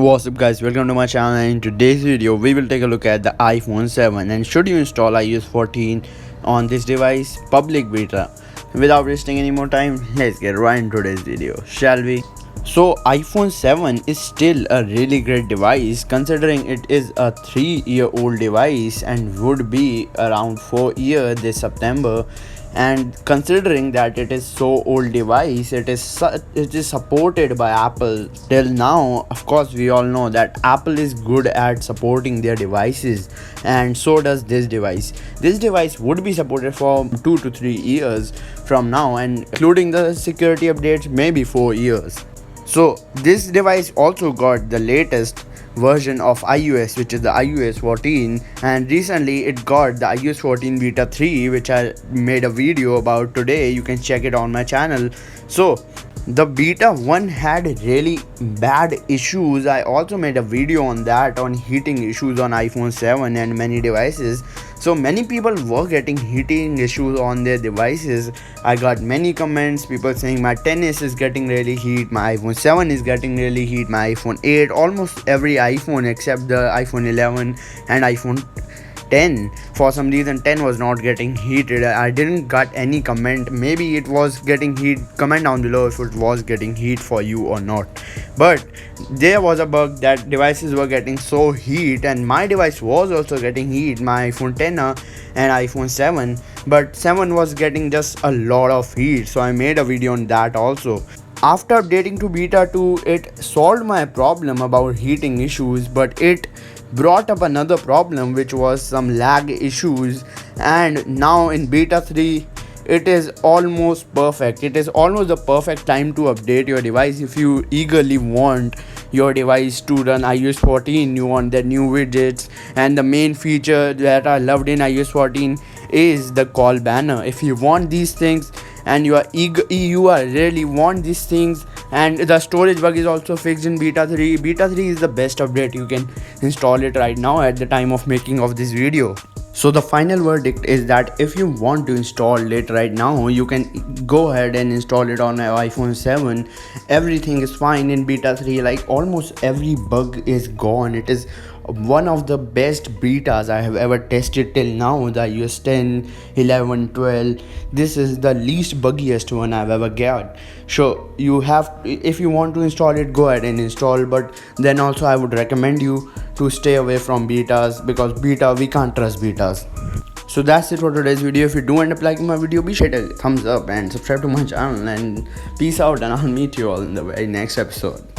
What's up guys, welcome to my channel, and in today's video we will take a look at the iPhone 7 and should you install iOS 14 on this device, public beta. Without wasting any more time, let's get right into today's video, shall we? So iPhone 7 is still a really great device considering it is a 3-year-old device and would be around 4 years this September. And considering that it is so old device, it is supported by Apple till now. Of course we all know that Apple is good at supporting their devices, and so does this device would be supported for 2 to 3 years from now, and including the security updates maybe 4 years. So this device also got the latest version of iOS, which is the iOS 14, and recently it got the iOS 14 beta 3, which I made a video about today. You can check it on my channel. So the beta 1 had really bad issues. I also made a video on that, on heating issues on iPhone 7 and many devices. So many people were getting heating issues on their devices. I got many comments, people saying my 10s is getting really heat, my iPhone 7 is getting really heat, my iPhone 8, almost every iPhone except the iPhone 11 and iPhone 10. For some reason 10 was not getting heated. I didn't got any comment. Maybe it was getting heat. Comment down below if it was getting heat for you or not. But there was a bug that devices were getting so heat, and my device was also getting heat, my iPhone 10 and iPhone 7, but 7 was getting just a lot of heat, so I made a video on that also. After updating to beta 2, it solved my problem about heating issues, but it brought up another problem, which was some lag issues. And now in beta 3 it is almost perfect. It is almost the perfect time to update your device if you eagerly want your device to run iOS 14. You want the new widgets, and the main feature that I loved in iOS 14 is the call banner. If you want these things and you are really want these things, and the storage bug is also fixed in beta 3. Beta 3 is the best update. You can install it right now at the time of making of this video. So the final verdict is that if you want to install it right now, you can go ahead and install it on your iPhone 7. Everything is fine in beta 3, like almost every bug is gone. It is one of the best betas I have ever tested till now. The iOS 10, 11, 12, this is the least buggiest one I've ever got. So you have, if you want to install it, go ahead and install, but then also I would recommend you to stay away from betas, because we can't trust betas. So that's it for today's video. If you do end up liking my video, be sure to thumbs up and subscribe to my channel, and peace out, and I'll meet you all in the very next episode.